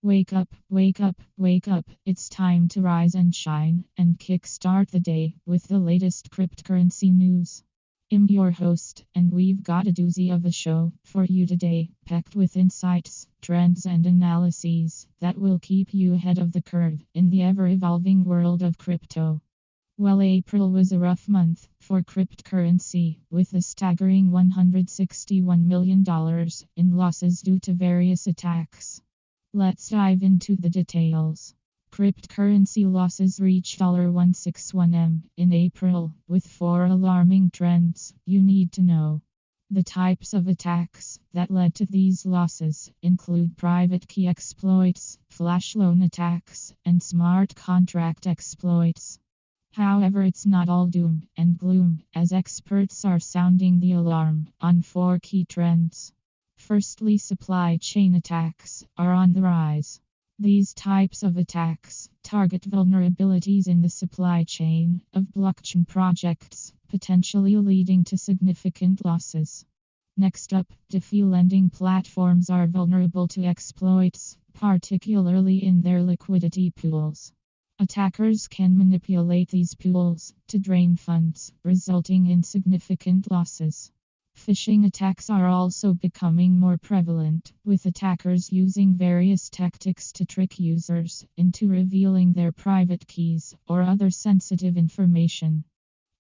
Wake up, wake up, wake up. It's time to rise and shine and kickstart the day with the latest cryptocurrency news. I'm your host, and we've got a doozy of a show for you today, packed with insights, trends, and analyses that will keep you ahead of the curve in the ever evolving world of crypto. Well, April was a rough month for cryptocurrency, with a staggering $161 million in losses due to various attacks. Let's dive into the details. Cryptocurrency losses reached $161M in April, with four alarming trends you need to know. The types of attacks that led to these losses include private key exploits, flash loan attacks, and smart contract exploits. However, it's not all doom and gloom, as experts are sounding the alarm on four key trends. Firstly, supply chain attacks are on the rise. These types of attacks target vulnerabilities in the supply chain of blockchain projects, potentially leading to significant losses. Next up, DeFi lending platforms are vulnerable to exploits, particularly in their liquidity pools. Attackers can manipulate these pools to drain funds, resulting in significant losses. Phishing attacks are also becoming more prevalent, with attackers using various tactics to trick users into revealing their private keys or other sensitive information.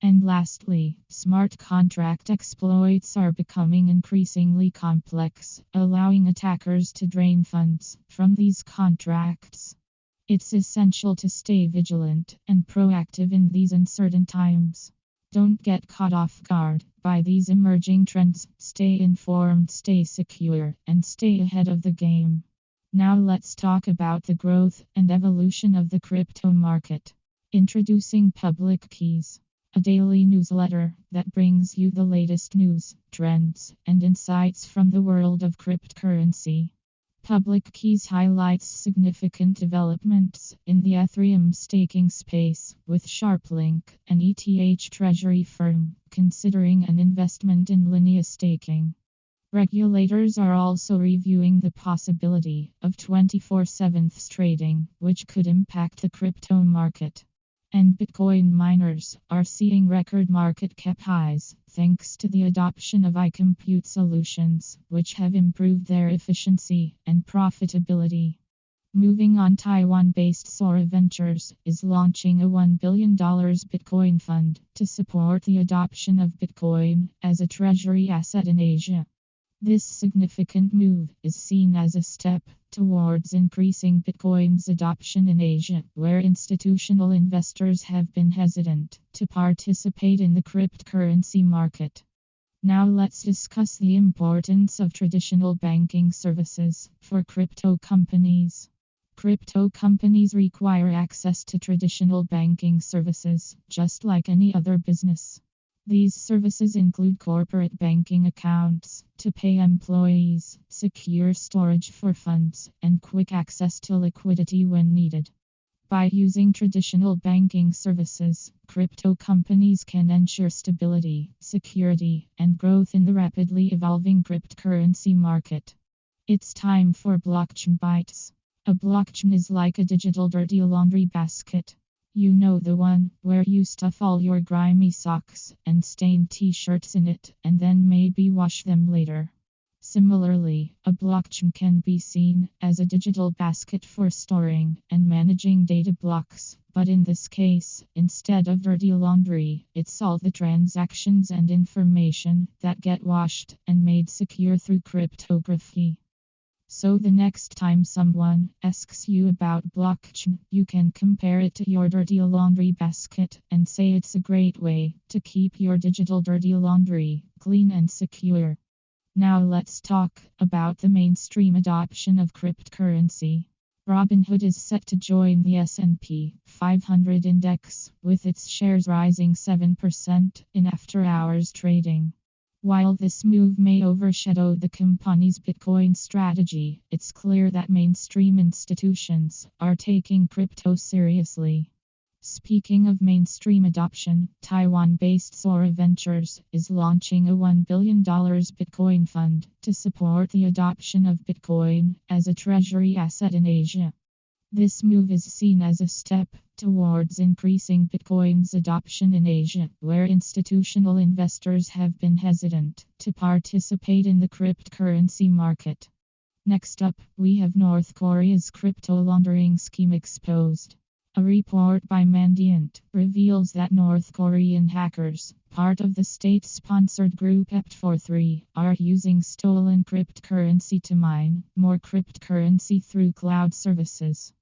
And lastly, smart contract exploits are becoming increasingly complex, allowing attackers to drain funds from these contracts. It's essential to stay vigilant and proactive in these uncertain times. Don't get caught off guard by these emerging trends. Stay informed, stay secure, and stay ahead of the game. Now let's talk about the growth and evolution of the crypto market. Introducing Public Keys, a daily newsletter that brings you the latest news, trends, and insights from the world of cryptocurrency. Public Keys highlights significant developments in the Ethereum staking space, with SharpLink, an ETH treasury firm, considering an investment in linear staking. Regulators are also reviewing the possibility of 24/7 trading, which could impact the crypto market. And Bitcoin miners are seeing record market cap highs, thanks to the adoption of iCompute solutions, which have improved their efficiency and profitability. Moving on, Taiwan-based Sora Ventures is launching a $1 billion Bitcoin fund to support the adoption of Bitcoin as a treasury asset in Asia. This significant move is seen as a step towards increasing Bitcoin's adoption in Asia, where institutional investors have been hesitant to participate in the cryptocurrency market. Now let's discuss the importance of traditional banking services for crypto companies. Crypto companies require access to traditional banking services, just like any other business. These services include corporate banking accounts to pay employees, secure storage for funds, and quick access to liquidity when needed. By using traditional banking services, crypto companies can ensure stability, security, and growth in the rapidly evolving cryptocurrency market. It's time for Blockchain Bites. A blockchain is like a digital dirty laundry basket. You know, the one where you stuff all your grimy socks and stained t-shirts in it and then maybe wash them later. Similarly, a blockchain can be seen as a digital basket for storing and managing data blocks, but in this case, instead of dirty laundry, it's all the transactions and information that get washed and made secure through cryptography. So the next time someone asks you about blockchain, you can compare it to your dirty laundry basket and say it's a great way to keep your digital dirty laundry clean and secure. Now let's talk about the mainstream adoption of cryptocurrency. Robinhood is set to join the S&P 500 index, with its shares rising 7% in after-hours trading. While this move may overshadow the company's Bitcoin strategy, it's clear that mainstream institutions are taking crypto seriously. Speaking of mainstream adoption, Taiwan-based Sora Ventures is launching a $1 billion Bitcoin fund to support the adoption of Bitcoin as a treasury asset in Asia. This move is seen as a step towards increasing Bitcoin's adoption in Asia, where institutional investors have been hesitant to participate in the cryptocurrency market. Next up, we have North Korea's crypto laundering scheme exposed. A report by Mandiant reveals that North Korean hackers, part of the state-sponsored group EPT43, are using stolen cryptocurrency to mine more cryptocurrency through cloud services.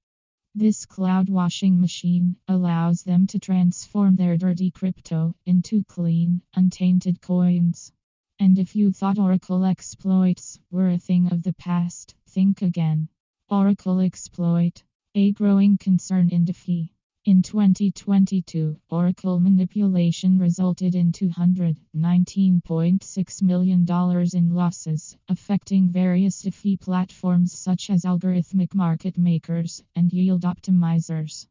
This cloud washing machine allows them to transform their dirty crypto into clean, untainted coins. And if you thought Oracle exploits were a thing of the past, think again. Oracle exploit, a growing concern in DeFi. In 2022, Oracle manipulation resulted in $219.6 million in losses, affecting various DeFi platforms such as algorithmic market makers and yield optimizers.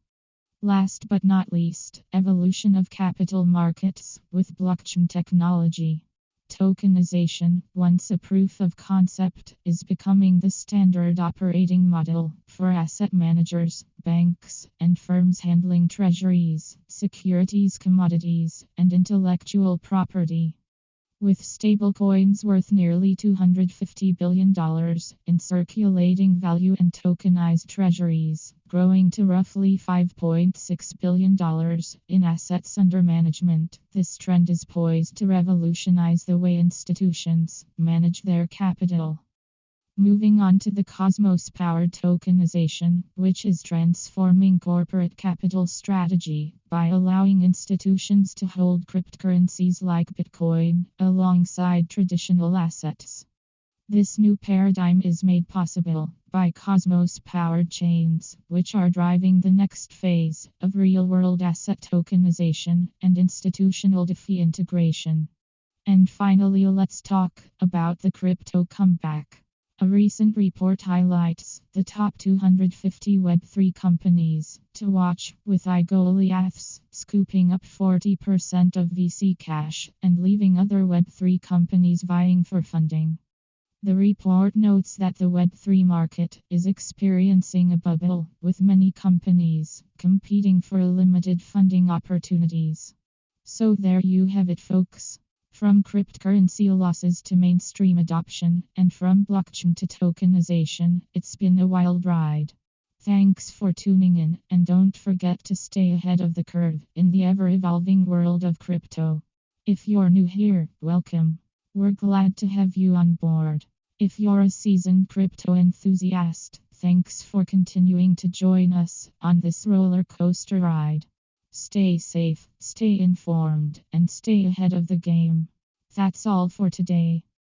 Last but not least, evolution of capital markets with blockchain technology. Tokenization, once a proof of concept, is becoming the standard operating model for asset managers, banks, and firms handling treasuries, securities, commodities, and intellectual property. With stablecoins worth nearly $250 billion in circulating value and tokenized treasuries, growing to roughly $5.6 billion in assets under management, this trend is poised to revolutionize the way institutions manage their capital. Moving on to the Cosmos-powered tokenization, which is transforming corporate capital strategy by allowing institutions to hold cryptocurrencies like Bitcoin alongside traditional assets. This new paradigm is made possible by Cosmos-powered chains, which are driving the next phase of real-world asset tokenization and institutional DeFi integration. And finally, let's talk about the crypto comeback. A recent report highlights the top 250 Web3 companies to watch, with iGoliaths scooping up 40% of VC cash and leaving other Web3 companies vying for funding. The report notes that the Web3 market is experiencing a bubble, with many companies competing for limited funding opportunities. So there you have it, folks. From cryptocurrency losses to mainstream adoption, and from blockchain to tokenization, it's been a wild ride. Thanks for tuning in, and don't forget to stay ahead of the curve in the ever-evolving world of crypto. If you're new here, welcome. We're glad to have you on board. If you're a seasoned crypto enthusiast, thanks for continuing to join us on this roller coaster ride. Stay safe, stay informed, and stay ahead of the game. That's all for today.